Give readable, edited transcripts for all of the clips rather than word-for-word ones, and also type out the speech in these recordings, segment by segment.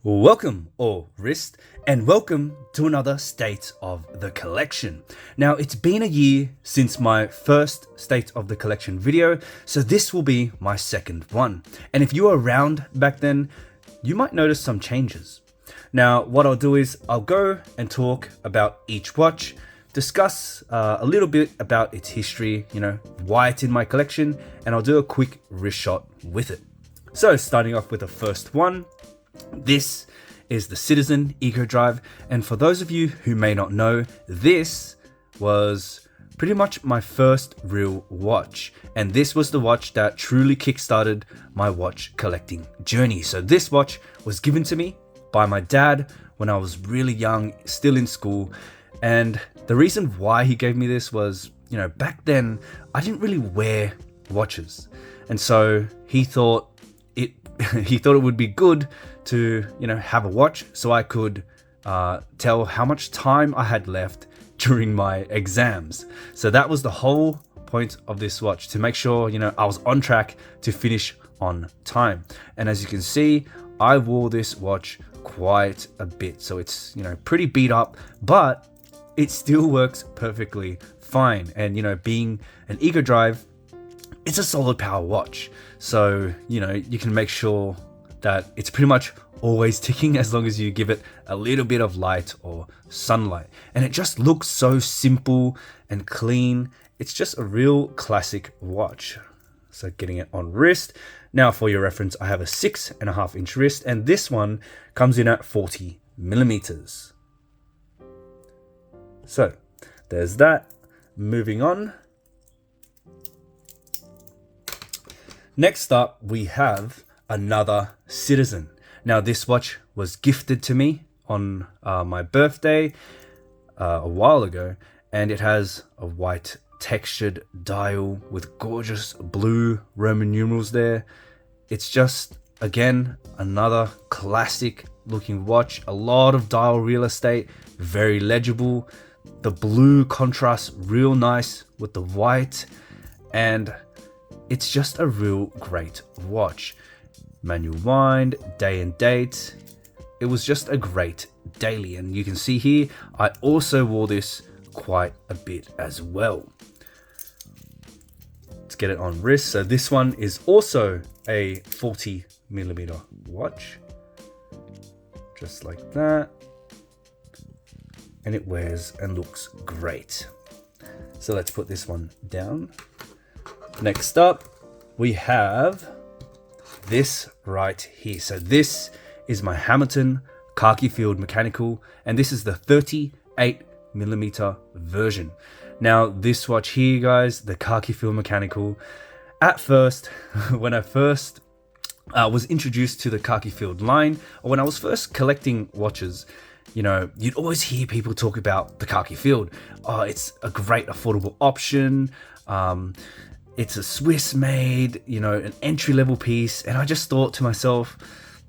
Welcome, or wrist, and welcome to another State of the Collection. Now, it's been a year since my first State of the Collection video, so this will be my second one. And if you were around back then, you might notice some changes. Now, what I'll do is I'll go and talk about each watch, discuss a little bit about its history, why it's in my collection, and I'll do a quick wrist shot with it. So, starting off with the first one. This is the Citizen Eco Drive, and for those of you who may not know, this was pretty much my first real watch, and this was the watch that truly kickstarted my watch collecting journey. So this watch was given to me by my dad when I was really young, still in school, and the reason why he gave me this was, back then I didn't really wear watches, and so he thought it would be good to have a watch so I could tell how much time I had left during my exams. So that was the whole point of this watch, to make sure I was on track to finish on time. And as you can see, I wore this watch quite a bit, so it's pretty beat up, but it still works perfectly fine. And being an Eco Drive, it's a solid power watch, so you can make sure that it's pretty much always ticking as long as you give it a little bit of light or sunlight. And it just looks so simple and clean. It's just a real classic watch. So getting it on wrist. Now for your reference, I have a 6.5 inch wrist, and this one comes in at 40 millimeters. So there's that. Moving on. Next up, we have another Citizen. Now this watch was gifted to me on my birthday a while ago, and it has a white textured dial with gorgeous blue Roman numerals there. It's just, again, another classic looking watch. A lot of dial real estate, very legible. The blue contrasts real nice with the white, and it's just a real great watch. Manual wind, day and date. It was just a great daily, and you can see here I also wore this quite a bit as well. Let's get it on wrist. So this one is also a 40 millimeter watch, just like that, and it wears and looks great. So let's put this one down. Next up, we have this right here. So this is my Hamilton Khaki Field Mechanical, and this is the 38 millimeter version. Now this watch here, guys, the Khaki Field Mechanical, at first, when I first was introduced to the Khaki Field line, or when I was first collecting watches, you'd always hear people talk about the Khaki Field. Oh, it's a great affordable option. It's a Swiss made, an entry level piece. And I just thought to myself,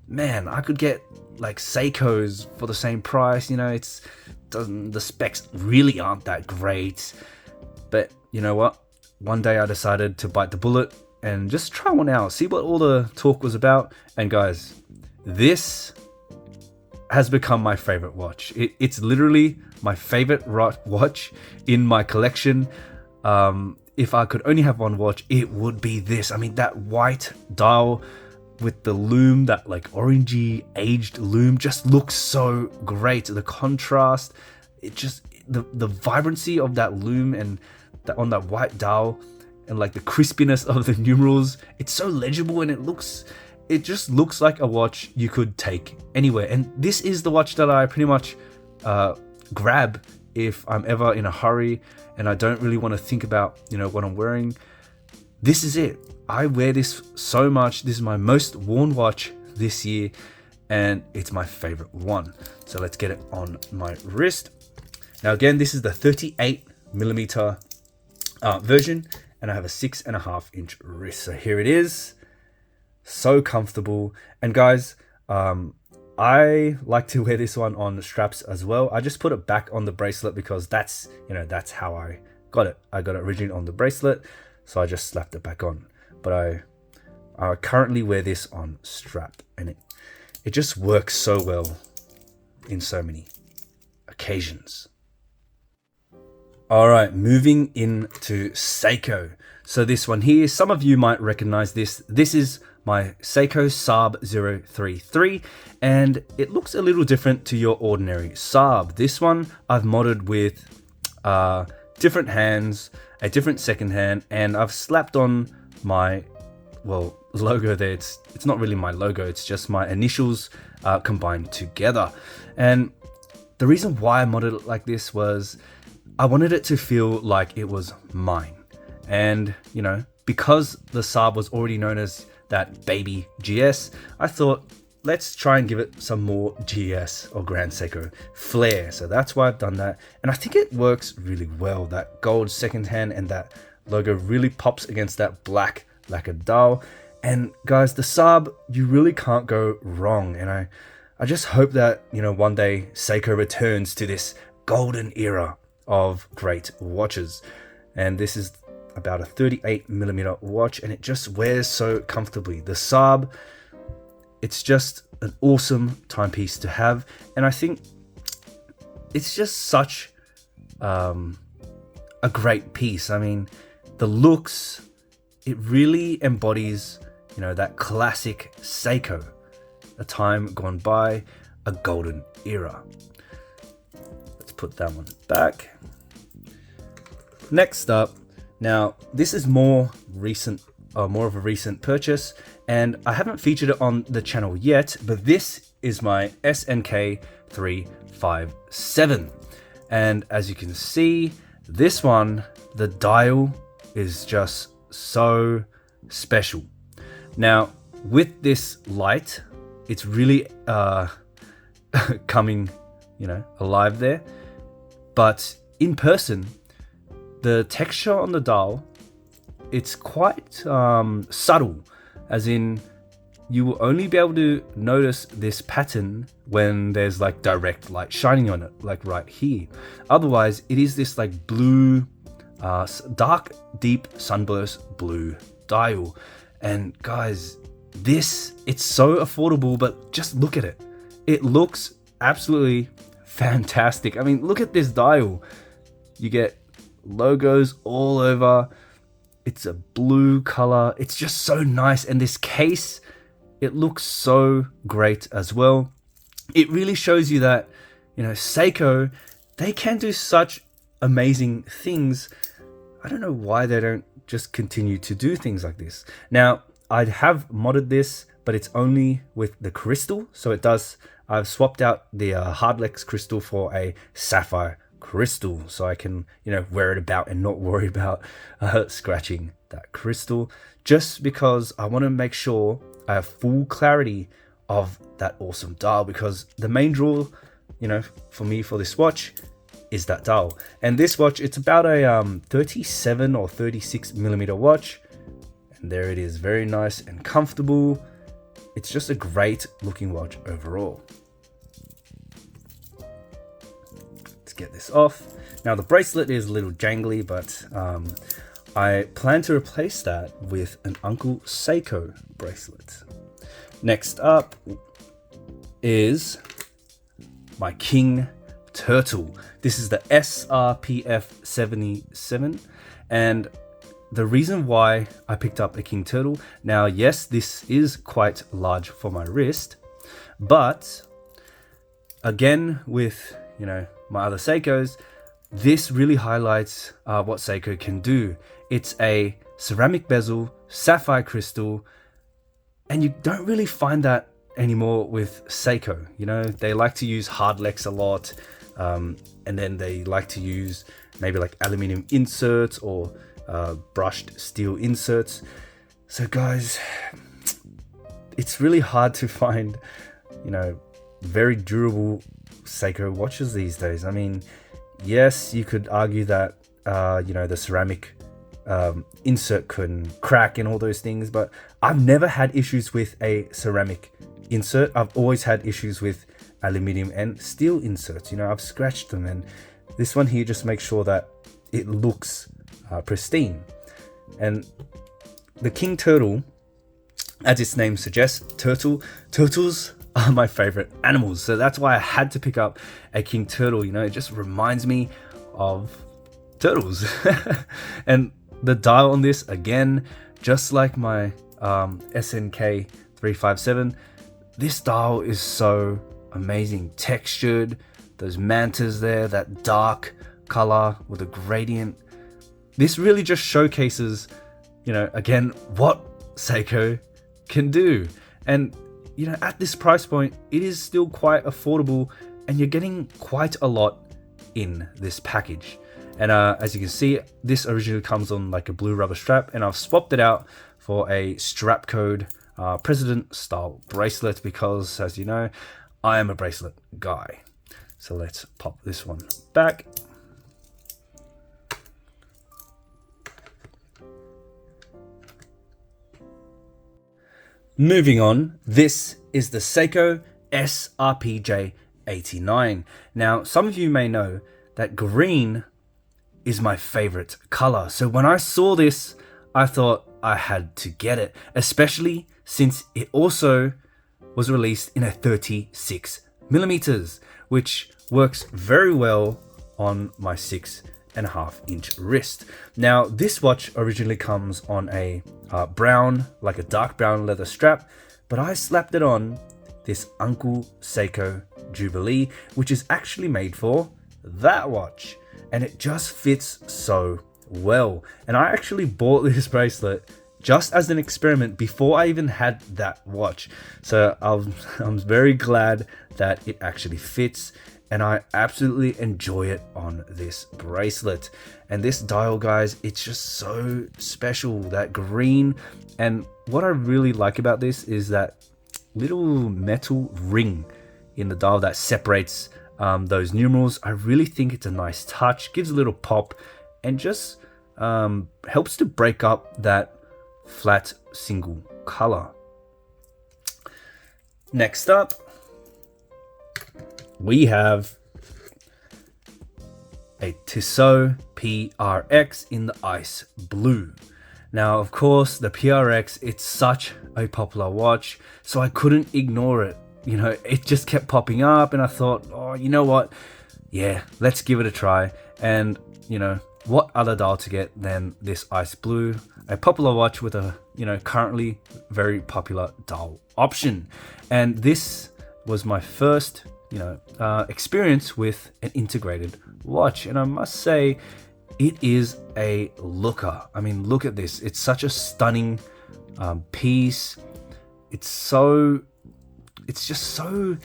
man, I could get like Seiko's for the same price. The specs really aren't that great. But you know what? One day I decided to bite the bullet and just try one out, see what all the talk was about. And guys, this has become my favorite watch. It's literally my favorite watch in my collection. If I could only have one watch, it would be this. I mean, that white dial with the lume, that like orangey aged lume, just looks so great. The contrast, it just, the vibrancy of that lume and on that white dial, and like the crispiness of the numerals, it's so legible, and it just looks like a watch you could take anywhere. And this is the watch that I pretty much grab if I'm ever in a hurry and I don't really want to think about what I'm wearing. This is it. I wear this so much. This is my most worn watch this year, and it's my favorite one. So let's get it on my wrist. Now again, this is the 38 millimeter version, and I have a 6.5 inch wrist. So here it is. So comfortable. And guys, I like to wear this one on straps as well. I just put it back on the bracelet because that's how I got it. I got it originally on the bracelet, so I just slapped it back on. But I currently wear this on strap, and it just works so well in so many occasions. All right, moving into Seiko. So this one here, some of you might recognize this. This is my Seiko SARB033, and it looks a little different to your ordinary SARB. This one I've modded with different hands, a different second hand, and I've slapped on my, well, logo there. It's not really my logo, it's just my initials combined together. And the reason why I modded it like this was I wanted it to feel like it was mine. And, you know, because the SARB was already known as that baby GS, I thought, let's try and give it some more GS or Grand Seiko flair. So that's why I've done that. And I think it works really well. That gold second hand and that logo really pops against that black lacquer dial. And guys, the SARB, you really can't go wrong. And I just hope that, you know, one day Seiko returns to this golden era of great watches. And this is about a 38mm watch, and it just wears so comfortably. The SARB, it's just an awesome timepiece to have, and I think it's just such a great piece. I mean, the looks, it really embodies, you know, that classic Seiko, a time gone by, a golden era. Let's put that one back. Next up, now this is more of a recent purchase, and I haven't featured it on the channel yet, but this is my SNK357. And as you can see, this one, the dial is just so special. Now, with this light, it's really coming, you know, alive there. But in person, the texture on the dial, it's quite subtle, as in you will only be able to notice this pattern when there's like direct light shining on it, like right here. Otherwise, it is this like blue, dark, deep sunburst blue dial. And guys, this, it's so affordable, but just look at it. It looks absolutely fantastic. I mean, look at this dial. You get logos all over. It's a blue color. It's just so nice. And this case, it looks so great as well. It really shows you that, you know, Seiko, they can do such amazing things. I don't know why they don't just continue to do things like this. Now, I have modded this, but it's only with the crystal. So it does, I've swapped out the Hardlex crystal for a sapphire crystal, so I can, you know, wear it about and not worry about scratching that crystal, just because I want to make sure I have full clarity of that awesome dial, because the main draw, you know, for me for this watch is that dial. And this watch, it's about a 37 or 36mm watch, and there it is, very nice and comfortable. It's just a great looking watch overall. Get this off. Now the bracelet is a little jangly, but I plan to replace that with an Uncle Seiko bracelet. Next up is my King Turtle. This is the SRPJ89, and the reason why I picked up a King Turtle, now yes, this is quite large for my wrist, but again with, you know, my other Seikos, this really highlights what Seiko can do. It's a ceramic bezel, sapphire crystal, and you don't really find that anymore with Seiko. You know, they like to use Hardlex a lot, and then they like to use maybe like aluminium inserts or brushed steel inserts. So guys, it's really hard to find, you know, very durable Seiko watches these days. I mean, yes, you could argue that you know, the ceramic insert can crack and all those things, but I've never had issues with a ceramic insert. I've always had issues with aluminium and steel inserts. You know, I've scratched them, and this one here just makes sure that it looks pristine. And the King Turtle, as its name suggests, turtles are my favorite animals. So that's why I had to pick up a king turtle. You know, it just reminds me of turtles. And the dial on this, again, just like my SNK357, this dial is so amazing. Textured, those mantas there, that dark color with a gradient. This really just showcases, you know, again, what Seiko can do. And, you know, at this price point, it is still quite affordable, and you're getting quite a lot in this package. And as you can see, this originally comes on like a blue rubber strap, and I've swapped it out for a strap code president style bracelet because, as you know, I am a bracelet guy. So let's pop this one back. Moving on, this is the Seiko SRPJ89. Now, some of you may know that green is my favorite color. So when I saw this, I thought I had to get it, especially since it also was released in a 36mm, which works very well on my 6.5-inch wrist. Now, this watch originally comes on a brown, like a dark brown leather strap, but I slapped it on this Uncle Seiko Jubilee, which is actually made for that watch, and it just fits so well. And I actually bought this bracelet just as an experiment before I even had that watch. So I'm very glad that it actually fits, and I absolutely enjoy it on this bracelet. And this dial, guys, it's just so special, that green. And what I really like about this is that little metal ring in the dial that separates those numerals. I really think it's a nice touch, gives a little pop, and just helps to break up that flat single color. Next up, we have a Tissot PRX in the ice blue. Now, of course, the PRX, it's such a popular watch, so I couldn't ignore it. You know, it just kept popping up, and I thought, oh, you know what? Yeah, let's give it a try. And, you know, what other dial to get than this ice blue, a popular watch with a, you know, currently very popular dial option. And this was my first, you know, experience with an integrated watch, and I must say it is a looker. I mean, look at this. It's such a stunning piece. It's just so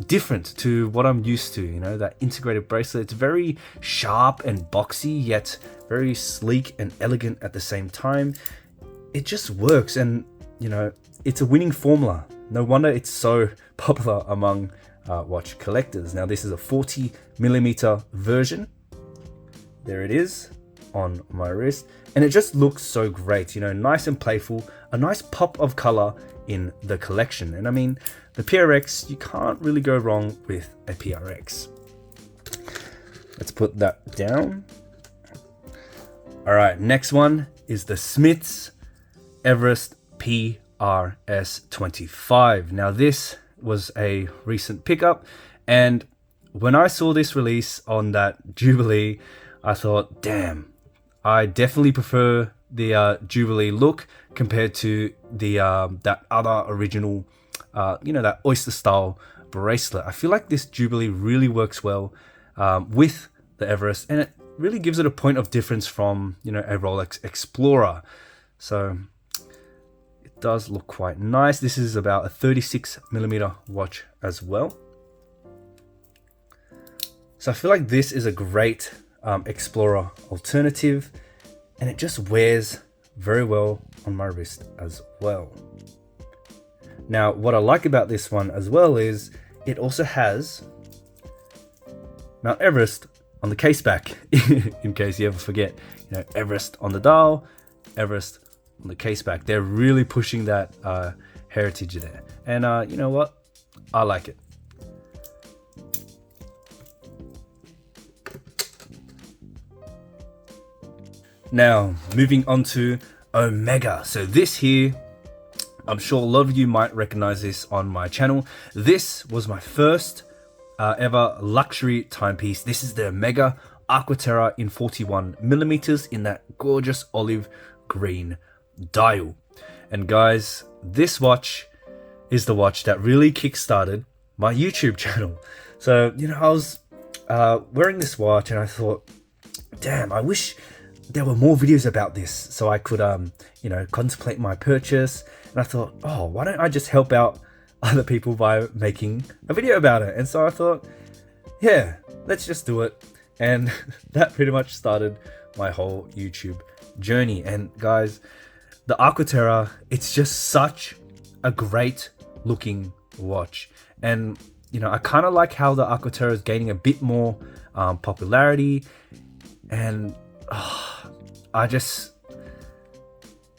different to what I'm used to, you know, that integrated bracelet. It's very sharp and boxy, yet very sleek and elegant at the same time. It just works, and, you know, it's a winning formula. No wonder it's so popular among watch collectors. Now, this is a 40mm version. There it is on my wrist, and it just looks so great, you know, nice and playful, a nice pop of color in the collection. And I mean, the PRX, you can't really go wrong with a PRX. Let's put that down. All right, next one is the Smith's Everest PRS25. Now, this was a recent pickup, and when I saw this release on that Jubilee, I thought, damn, I definitely prefer the Jubilee look compared to the that other original, you know, that oyster style bracelet. I feel like this Jubilee really works well with the Everest, and it really gives it a point of difference from, you know, a Rolex Explorer. So it does look quite nice. This is about a 36mm watch as well. So I feel like this is a great Explorer alternative, and it just wears very well on my wrist as well. Now, what I like about this one as well is it also has Mount Everest on the case back, in case you ever forget, you know, Everest on the dial, Everest on the case back. They're really pushing that heritage there, and you know what, I like it. Now, moving on to Omega. So this here, I'm sure a lot of you might recognize this on my channel. This was my first ever luxury timepiece. This is the Omega Aqua Terra in 41mm in that gorgeous olive green dial. And guys, this watch is the watch that really kickstarted my YouTube channel. So, you know, I was wearing this watch and I thought, damn, I wish there were more videos about this so I could, you know, contemplate my purchase. And I thought, oh, why don't I just help out other people by making a video about it? And so I thought, yeah, let's just do it. And that pretty much started my whole YouTube journey. And guys, the Aqua Terra, it's just such a great looking watch. And, you know, I kind of like how the Aqua Terra is gaining a bit more popularity. And I just,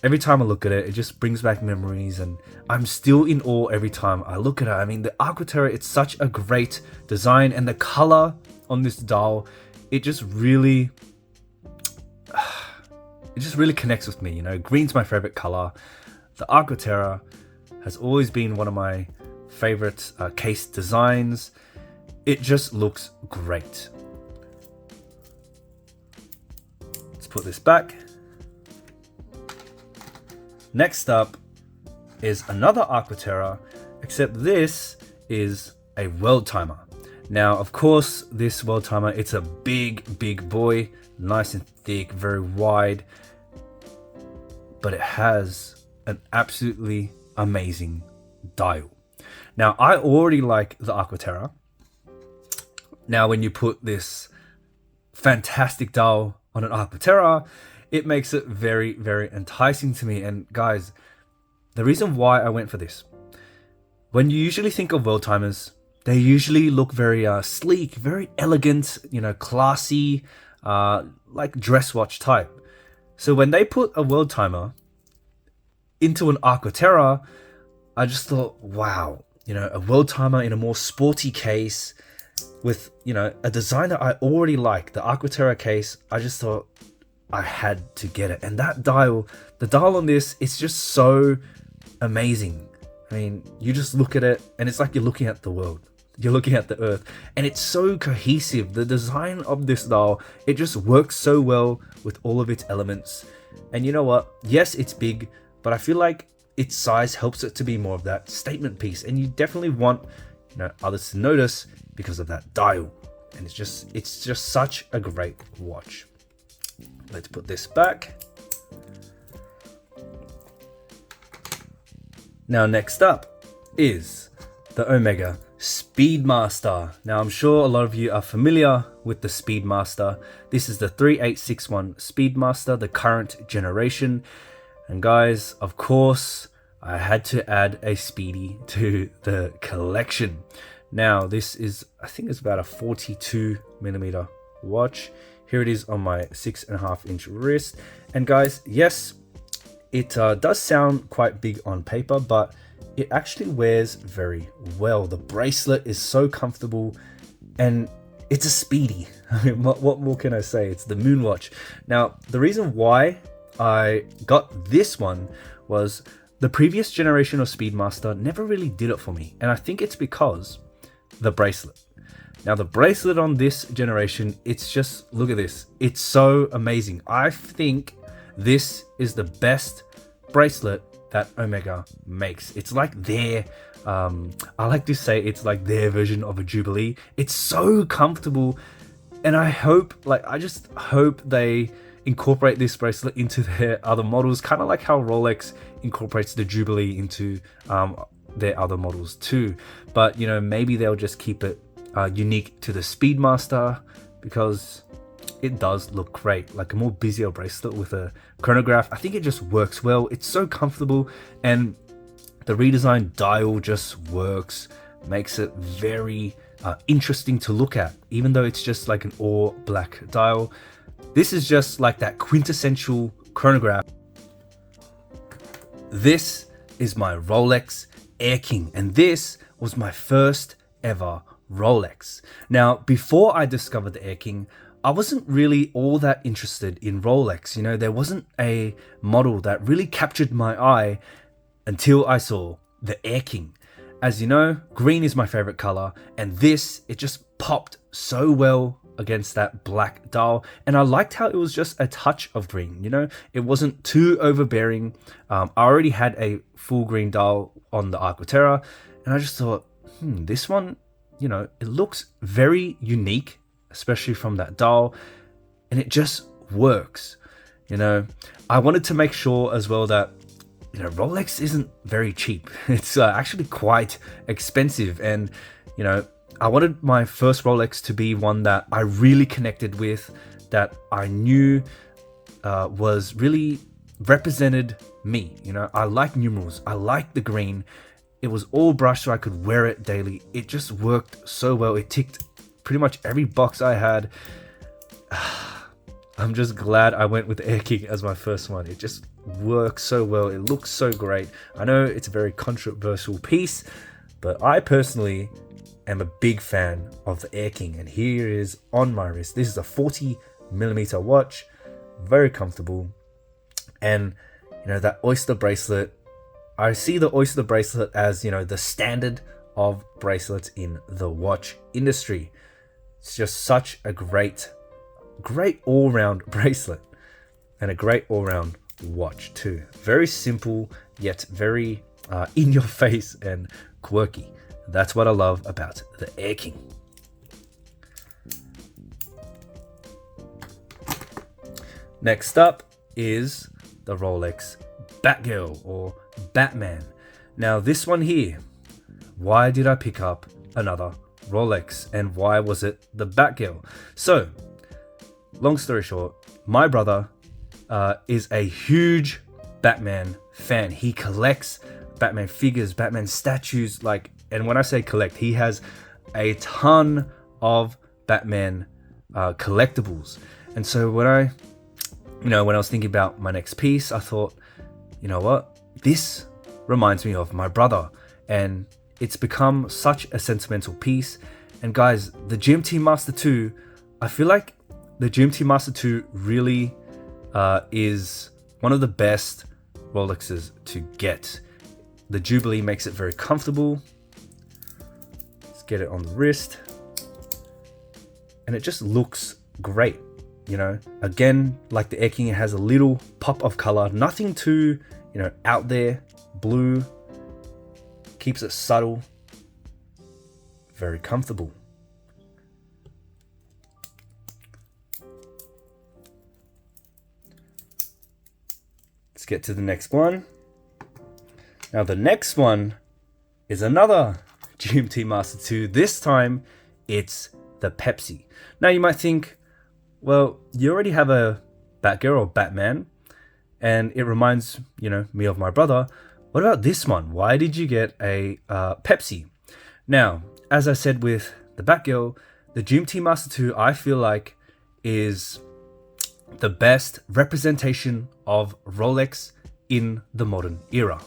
every time I look at it, it just brings back memories, and I'm still in awe every time I look at it. I mean, the Aqua Terra, it's such a great design, and the color on this dial, it just really connects with me. You know, green's my favorite color. The Aqua Terra has always been one of my favorite case designs. It just looks great. Let's put this back. Next up is another Aqua Terra, except this is a world timer. Now, of course, this world timer, it's a big boy, nice and thick, very wide, but it has an absolutely amazing dial. Now, I already like the Aqua Terra. Now, when you put this fantastic dial on an Aqua Terra, it makes it very enticing to me. And guys, the reason why I went for this, when you usually think of world timers, they usually look very sleek, very elegant, you know, classy, like dress watch type. So when they put a world timer into an Aqua Terra, I just thought, wow, you know, a world timer in a more sporty case with, you know, a design that I already like, the Aqua Terra case. I just thought I had to get it. And that dial, the dial on this, it's just so amazing. I mean, you just look at it and it's like you're looking at the world. You're looking at the earth, and it's so cohesive. The design of this dial, it just works so well with all of its elements. And you know what? Yes, it's big, but I feel like its size helps it to be more of that statement piece. And you definitely want, you know, others to notice because of that dial. And it's just such a great watch. Let's put this back. Now, next up is the Omega Speedmaster. Now, I'm sure a lot of you are familiar with the Speedmaster. This is the 3861 Speedmaster, the current generation. And guys, of course, I had to add a Speedy to the collection. Now, this is, I think it's about a 42mm watch. Here it is on my 6.5-inch wrist. And guys, yes, it does sound quite big on paper, but it actually wears very well. The bracelet is so comfortable, and it's a Speedy. I mean, what more can I say? It's the moon watch. Now, the reason why I got this one was the previous generation of Speedmaster never really did it for me. And I think it's because the bracelet. Now, the bracelet on this generation, it's just, look at this. It's so amazing. I think this is the best bracelet that Omega makes. It's like their, I like to say it's like their version of a Jubilee. It's so comfortable, and I just hope they incorporate this bracelet into their other models, kind of like how Rolex incorporates the Jubilee into their other models too. But, you know, maybe they'll just keep it unique to the Speedmaster, because it does look great, like a more busier bracelet with a chronograph. I think it just works well. It's so comfortable, and the redesigned dial just works, makes it very interesting to look at, even though it's just like an all black dial. This is just like that quintessential chronograph. This is my Rolex Air-King, and this was my first ever Rolex. Now, before I discovered the Air-King, I wasn't really all that interested in Rolex. You know, there wasn't a model that really captured my eye until I saw the Air-King. As you know, green is my favorite color, and this, it just popped so well against that black dial, and I liked how it was just a touch of green. You know, it wasn't too overbearing. I already had a full green dial on the Aqua Terra, and I just thought, this one, you know, it looks very unique, especially from that dial, and it just works. You know, I wanted to make sure as well that, you know, Rolex isn't very cheap. It's actually quite expensive, and you know, I wanted my first Rolex to be one that I really connected with, that I knew was really represented me. You know, I like numerals, I like the green. It was all brushed so I could wear it daily. It just worked so well. It ticked pretty much every box I had. I'm just glad I went with Air-King as my first one. It just works so well. It looks so great. I know it's a very controversial piece, but I personally am a big fan of the Air-King, and here is on my wrist. This is a 40mm watch, very comfortable. And you know, that oyster bracelet, I see the oyster bracelet as, you know, the standard of bracelets in the watch industry. It's just such a great all-round bracelet, and a great all-round watch too. Very simple, yet very in your face and quirky. That's what I love about the Air-King. Next up is the Rolex Batgirl, or Batman. Now this one here, why did I pick up another Rolex, and why was it the Batgirl? So, long story short, my brother is a huge Batman fan. He collects Batman figures, Batman statues, like, and when I say collect, he has a ton of Batman collectibles. And so when I was thinking about my next piece, I thought, you know what, this reminds me of my brother, and it's become such a sentimental piece. And guys, the GMT Master 2, I feel like the GMT Master 2 really is one of the best Rolexes to get. The Jubilee makes it very comfortable. Let's get it on the wrist. And it just looks great, you know. Again, like the Air-King, it has a little pop of color, nothing too, you know, out there. Blue, keeps it subtle, very comfortable. Let's get to the next one. Now the next one is another GMT Master 2. This time it's the Pepsi. Now you might think, well, you already have a Batgirl or Batman, and it reminds, you know, me of my brother. What about this one? Why did you get a Pepsi? Now, as I said with the Batgirl, the GMT Master 2, I feel like, is the best representation of Rolex in the modern era.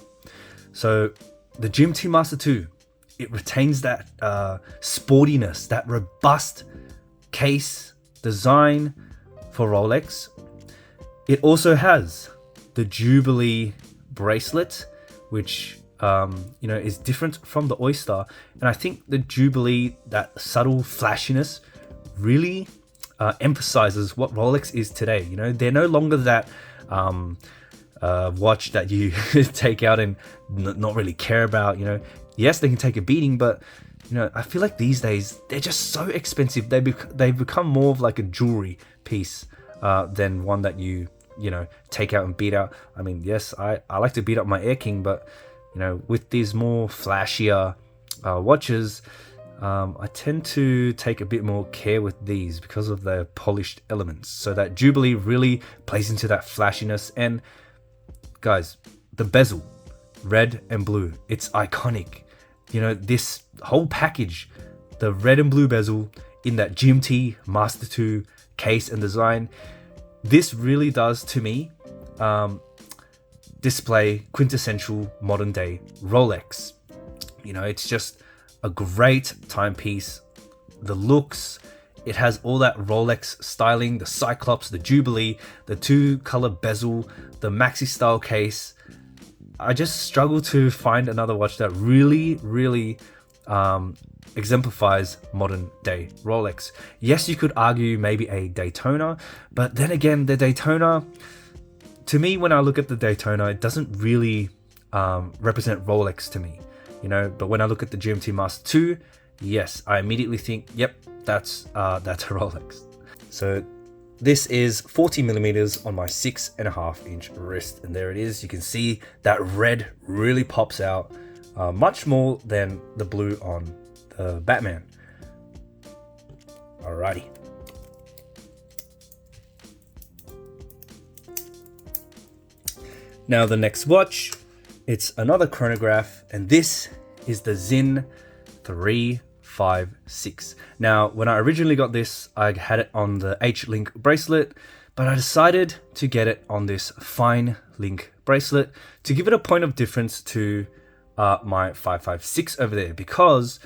So the GMT Master 2, it retains that sportiness, that robust case design for Rolex. It also has the Jubilee bracelet, which you know, is different from the Oyster. And I think the Jubilee, that subtle flashiness, really emphasizes what Rolex is today. You know, they're no longer that watch that you take out and not really care about. You know, yes, they can take a beating, but you know, I feel like these days they're just so expensive. They've become more of like a jewelry piece than one that you know, take out and beat out. I mean, yes, I like to beat up my Air-King, but you know, with these more flashier watches, I tend to take a bit more care with these because of the polished elements. So that Jubilee really plays into that flashiness. And guys, the bezel, red and blue, it's iconic. You know, this whole package, the red and blue bezel in that GMT Master 2 case and design, this really does, to me, display quintessential modern day Rolex. You know, it's just a great timepiece. The looks, it has all that Rolex styling, the Cyclops, the Jubilee, the two color bezel, the maxi style case. I just struggle to find another watch that really exemplifies modern day Rolex. Yes, you could argue maybe a Daytona, but then again, the Daytona, to me, when I look at the Daytona, it doesn't really represent Rolex to me, you know. But when I look at the GMT Master 2, yes, I immediately think, yep, that's a Rolex. So this is 40 millimeters on my 6.5 inch wrist, and there it is. You can see that red really pops out much more than the blue on the Batman. Alrighty. Now the next watch, it's another chronograph, and this is the Sinn 356. Now, when I originally got this, I had it on the H-Link bracelet, but I decided to get it on this fine link bracelet to give it a point of difference to my 556 over there, because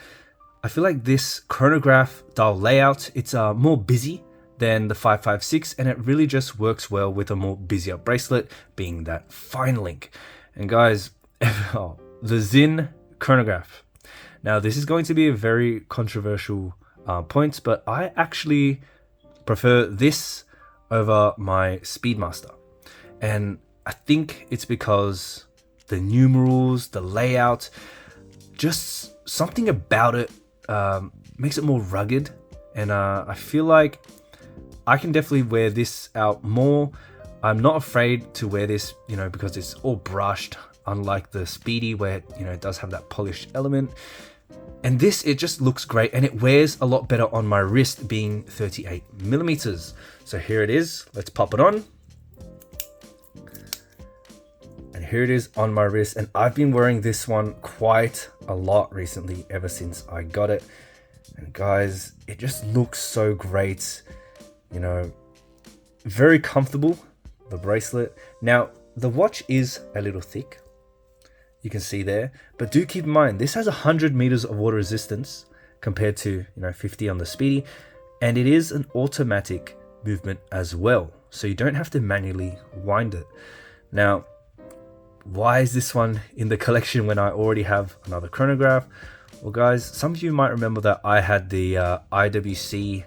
I feel like this chronograph dial layout, it's more busy than the 556, and it really just works well with a more busier bracelet, being that fine link. And guys, the Sinn chronograph. Now this is going to be a very controversial point, but I actually prefer this over my Speedmaster. And I think it's because the numerals, the layout, just something about it makes it more rugged. And I feel like I can definitely wear this out more. I'm not afraid to wear this, you know, because it's all brushed, unlike the Speedy where, you know, it does have that polished element. And this, it just looks great, and it wears a lot better on my wrist, being 38 millimeters. So here it is. Let's pop it on. And here it is on my wrist. And I've been wearing this one quite a lot recently, ever since I got it. And guys, it just looks so great. You know, very comfortable, the bracelet. Now, the watch is a little thick, you can see there, but do keep in mind, this has 100 meters of water resistance compared to, you know, 50 on the Speedy, and it is an automatic movement as well, so you don't have to manually wind it. Now, why is this one in the collection when I already have another chronograph? Well guys, some of you might remember that I had the IWC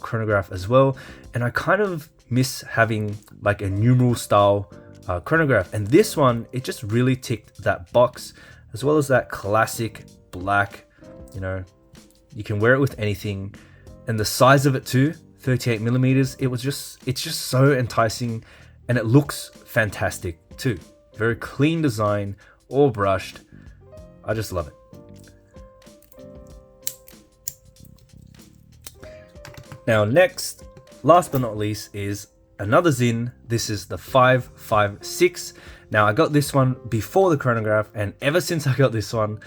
chronograph as well, and I kind of miss having like a numeral style chronograph, and this one, it just really ticked that box, as well as that classic black, you know, you can wear it with anything, and the size of it too, 38 millimeters, it's just so enticing, and it looks fantastic too. Very clean design, all brushed. I just love it. Now next, last but not least, is another Sinn. This is the 556. Now I got this one before the chronograph, and ever since I got this one,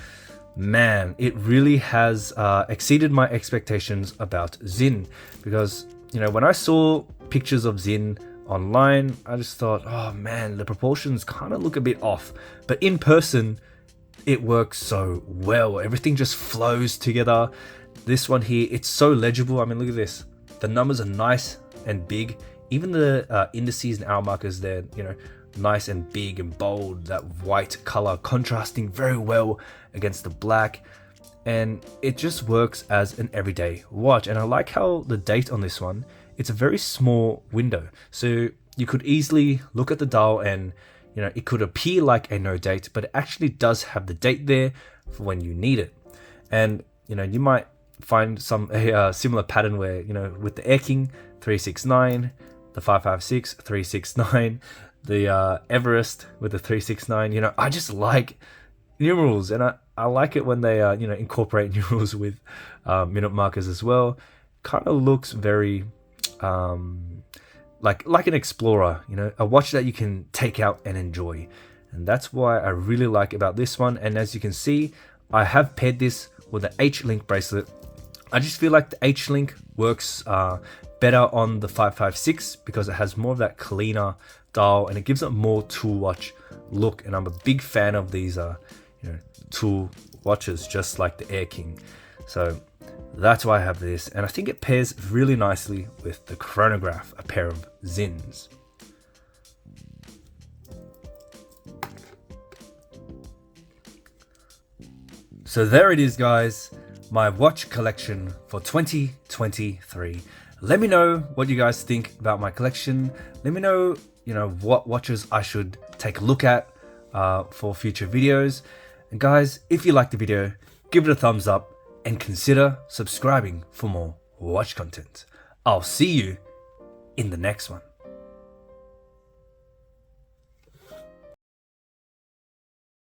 man, it really has exceeded my expectations about Sinn. Because, you know, when I saw pictures of Sinn online, I just thought, oh man, the proportions kind of look a bit off. But in person, it works so well. Everything just flows together. This one here, it's so legible. I mean, look at this. The numbers are nice and big. Even the indices and hour markers, they're, you know, nice and big and bold. That white color contrasting very well against the black. And it just works as an everyday watch. And I like how the date on this one, it's a very small window. So you could easily look at the dial and, you know, it could appear like a no date, but it actually does have the date there for when you need it. And, you know, you might find a similar pattern where, you know, with the Air-King 369, the 556 369, the Everest with the 369, you know, I just like numerals, and I like it when they you know, incorporate numerals with minute markers as well. Kind of looks very like an explorer, you know, a watch that you can take out and enjoy. And that's why I really like about this one. And as you can see, I have paired this with the H-Link bracelet. I just feel like the H-Link works better on the 556 because it has more of that cleaner dial, and it gives it more tool watch look. And I'm a big fan of these you know, tool watches, just like the Air-King. So that's why I have this, and I think it pairs really nicely with the chronograph, a pair of Sinns. So there it is, guys, my watch collection for 2023. Let me know what you guys think about my collection. Let me know, what watches I should take a look at for future videos. And guys, if you liked the video, give it a thumbs up and consider subscribing for more watch content. I'll see you in the next one.